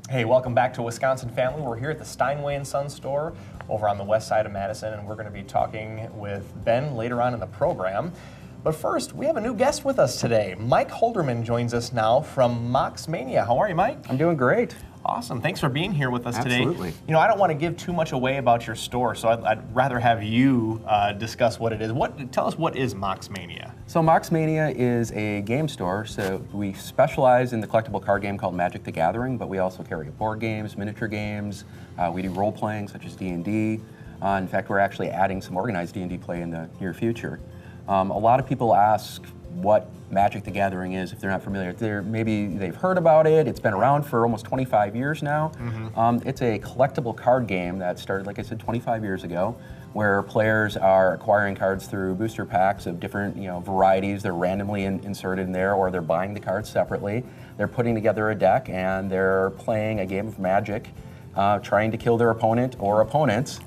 Hey, welcome back to Wisconsin Family. We're here at the Steinway & Son store over on the west side of Madison, and we're going to be talking with Ben later on in the program. But first, we have a new guest with us today. Mike Holderman joins us now from Mox Mania. How are you, Mike? I'm doing great. Awesome. Thanks for being here with us today. Absolutely. You know, I don't want to give too much away about your store, so I'd rather have you discuss what it is. Tell us, what is Mox Mania? So Mox Mania is a game store. So we specialize in the collectible card game called Magic the Gathering, but we also carry board games, miniature games. We do role playing such as D&D. In fact, we're actually adding some organized D&D play in the near future. A lot of people ask what Magic the Gathering is if they're not familiar. Maybe they've heard about it. It's been around for almost 25 years now. It's a collectible card game that started, like I said, 25 years ago, where players are acquiring cards through booster packs of different varieties. They're randomly inserted in there, or they're buying the cards separately. They're putting together a deck, and they're playing a game of Magic, trying to kill their opponent or opponents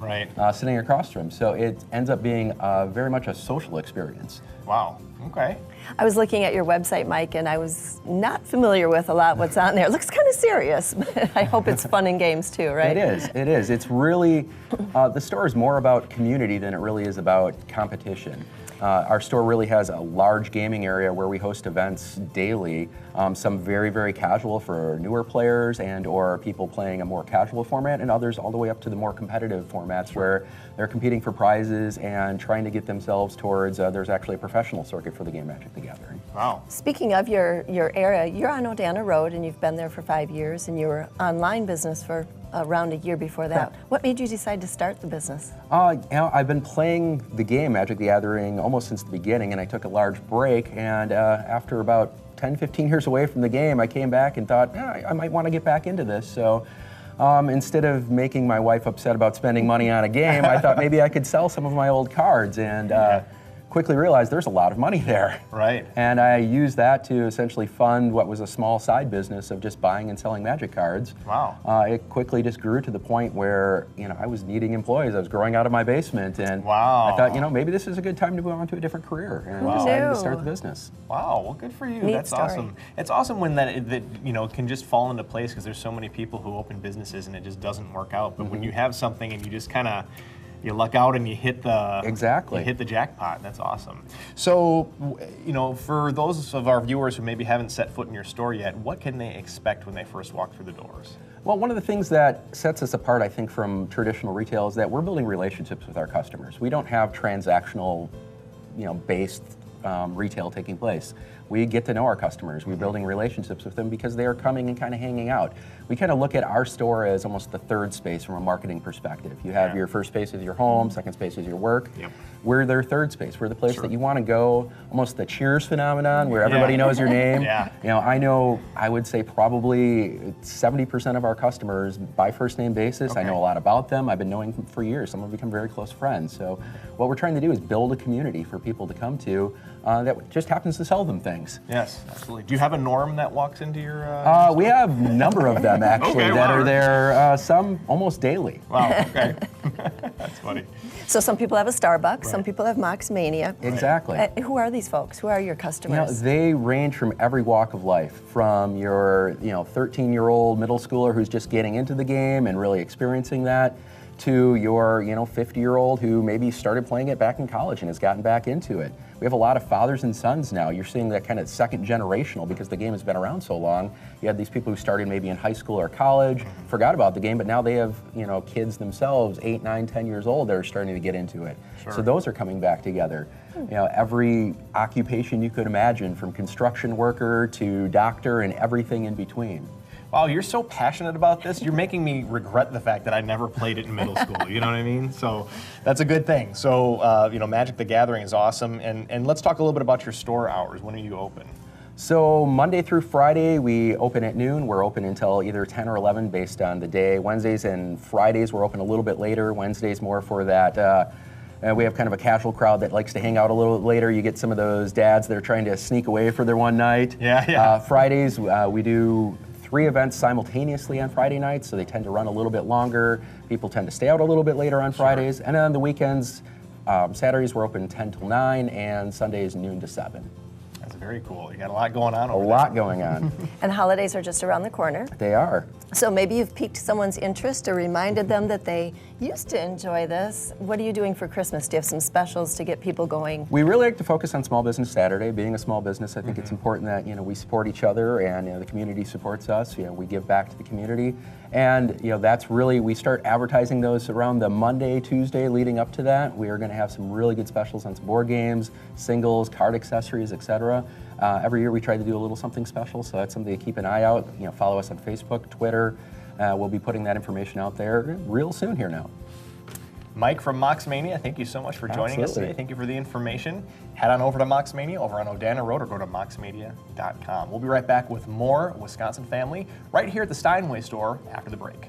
sitting across from them. So it ends up being very much a social experience. Wow. Okay. I was looking at your website, Mike, and I was not familiar with a lot what's on there. It looks kind of serious, but I hope it's fun and games too, right? It is. It is. It's really, the store is more about community than it really is about competition. Our store really has a large gaming area where we host events daily, some very, very casual for newer players and or people playing a more casual format, and others all the way up to the more competitive formats where they're competing for prizes and trying to get themselves towards, there's actually a professional circuit for the game Magic the Gathering. Wow. Speaking of your area, you're on Odana Road and you've been there for 5 years, and you were online business for around a year before that. What made you decide to start the business? I've been playing the game Magic the Gathering almost since the beginning, and I took a large break, and after about 10, 15 years away from the game, I came back and thought, I might want to get back into this. So instead of making my wife upset about spending money on a game, I thought maybe I could sell some of my old cards, and quickly realized there's a lot of money there. Right. And I used that to essentially fund what was a small side business of just buying and selling Magic cards. Wow. It quickly just grew to the point where I was needing employees. I was growing out of my basement, and wow. I thought maybe this is a good time to move on to a different career, and decided to start the business. Wow. Well, good for you. Neat That's story. awesome. It's awesome when that can just fall into place, because there's so many people who open businesses and it just doesn't work out. But when you have something and you just kind of you luck out and you hit the jackpot. That's awesome. So, for those of our viewers who maybe haven't set foot in your store yet, what can they expect when they first walk through the doors? Well, one of the things that sets us apart, I think, from traditional retail is that we're building relationships with our customers. We don't have transactional, based retail taking place. We get to know our customers. We're building relationships with them because they are coming and kind of hanging out. We kind of look at our store as almost the third space from a marketing perspective. You have your first space is your home, second space is your work. Yep. We're their third space. We're the place that you want to go, almost the Cheers phenomenon where everybody knows your name. I would say probably 70% of our customers by first name basis. I know a lot about them. I've been knowing them for years. Some have become very close friends. So what we're trying to do is build a community for people to come to that just happens to sell them things. Yes, absolutely. Do you have a norm that walks into your we have a number of them actually that are there, some almost daily. Wow, okay. That's funny. So some people have a Starbucks, some people have Mox Mania. Exactly. Who are these folks? Who are your customers? They range from every walk of life, from your 13-year-old middle schooler who's just getting into the game and really experiencing that, to your 50-year-old who maybe started playing it back in college and has gotten back into it. We have a lot of fathers and sons now. You're seeing that kind of second generational because the game has been around so long. You have these people who started maybe in high school or college, forgot about the game, but now they have kids themselves, 8, 9, 10 years old, that are starting to get into it. Sure. So those are coming back together. Every occupation you could imagine, from construction worker to doctor and everything in between. Wow, you're so passionate about this. You're making me regret the fact that I never played it in middle school. You know what I mean? So that's a good thing. So, Magic the Gathering is awesome. And let's talk a little bit about your store hours. When are you open? So Monday through Friday, we open at noon. We're open until either 10 or 11 based on the day. Wednesdays and Fridays, we're open a little bit later. Wednesdays more for that. We have kind of a casual crowd that likes to hang out a little bit later. You get some of those dads that are trying to sneak away for their one night. Fridays, we do 3 events simultaneously on Friday nights, so they tend to run a little bit longer. People tend to stay out a little bit later on Fridays. And then on the weekends, Saturdays we're open 10 till 9, and Sundays noon to 7. That's Very cool. You got a lot going on A over lot going on. And holidays are just around the corner. They are. So maybe you've piqued someone's interest or reminded them that they used to enjoy this. What are you doing for Christmas? Do you have some specials to get people going? We really like to focus on Small Business Saturday. Being a small business, I think it's important that we support each other, and the community supports us. We give back to the community, and that's really, we start advertising those around the Monday, Tuesday leading up to that. We are going to have some really good specials on some board games, singles, card accessories, etc. Every year we try to do a little something special, so that's something to keep an eye out. Follow us on Facebook, Twitter. We'll be putting that information out there real soon here now. Mike from Mox Mania, thank you so much for joining us today. Thank you for the information. Head on over to Mox Mania over on Odana Road or go to moxmania.com. We'll be right back with more Wisconsin Family right here at the Steinway store after the break.